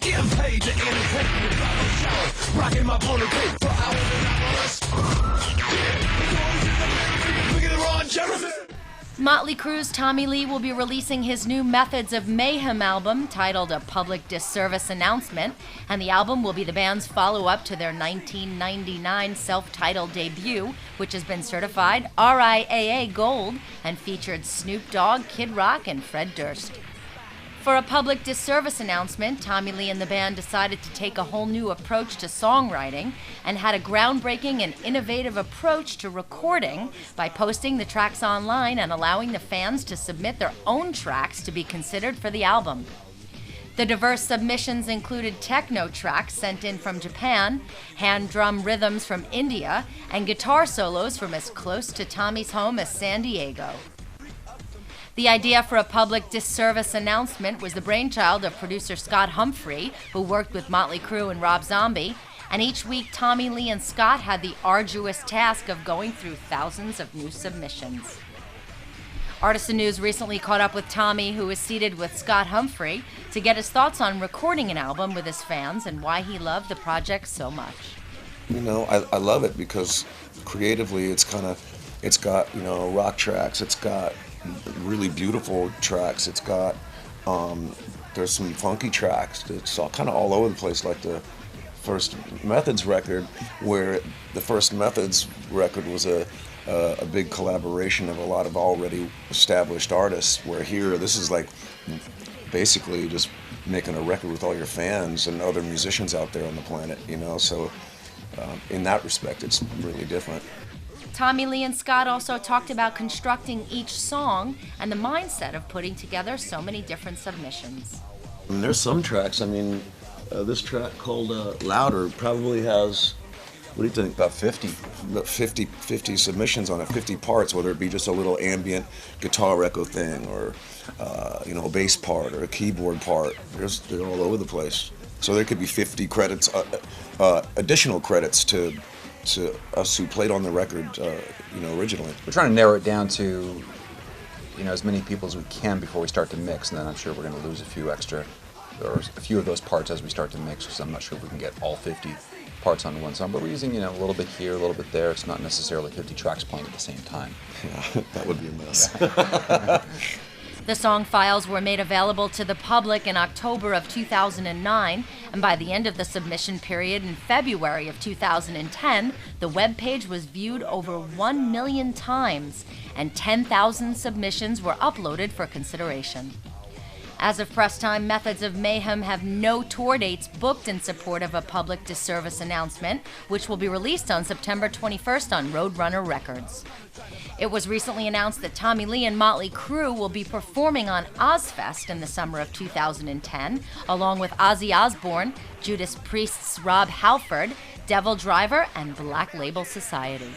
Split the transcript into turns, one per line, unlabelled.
Getting paid to entertain the Bible shower. Rocking my motorcade for hours and hours. Look at the Ron Jeremy.
Motley Crue's Tommy Lee will be releasing his new Methods of Mayhem album titled A Public Disservice Announcement, and the album will be the band's follow-up to their 1999 self-titled debut, which has been certified RIAA Gold and featured Snoop Dogg, Kid Rock, and Fred Durst. For a public disservice announcement, Tommy Lee and the band decided to take a whole new approach to songwriting and had a groundbreaking and innovative approach to recording by posting the tracks online and allowing the fans to submit their own tracks to be considered for the album. The diverse submissions included techno tracks sent in from Japan, hand drum rhythms from India, and guitar solos from as close to Tommy's home as San Diego. The idea for a public disservice announcement was the brainchild of producer Scott Humphrey, who worked with Motley Crue and Rob Zombie, and each week Tommy Lee and Scott had the arduous task of going through thousands of new submissions. Artisan News recently caught up with Tommy, who was seated with Scott Humphrey, to get his thoughts on recording an album with his fans and why he loved the project so much.
You know, I love it because creatively it's got, rock tracks, it's got really beautiful tracks, it's got, there's some funky tracks, it's all kind of all over the place, like the first Methods record, where the first Methods record was a big collaboration of a lot of already established artists, where here this is like basically just making a record with all your fans and other musicians out there on the planet, so in that respect it's really different.
Tommy Lee and Scott also talked about constructing each song and the mindset of putting together so many different submissions.
And there's some tracks, this track called Louder probably has, what do you think, about 50 submissions on it, 50 parts, whether it be just a little ambient guitar echo thing or a bass part or a keyboard part. They're all over the place. So there could be 50 credits, additional credits to us who played on the record, originally.
We're trying to narrow it down to, as many people as we can before we start to mix, and then I'm sure we're going to lose a few of those parts as we start to mix, because I'm not sure if we can get all 50 parts on one song, but we're using, a little bit here, a little bit there. It's not necessarily 50 tracks playing at the same time.
Yeah, that would be a mess.
The song files were made available to the public in October of 2009, and by the end of the submission period in February of 2010, the webpage was viewed over 1 million times, and 10,000 submissions were uploaded for consideration. As of press time, Methods of Mayhem have no tour dates booked in support of a public disservice announcement, which will be released on September 21st on Roadrunner Records. It was recently announced that Tommy Lee and Motley Crue will be performing on Ozfest in the summer of 2010, along with Ozzy Osbourne, Judas Priest's Rob Halford, Devil Driver, and Black Label Society.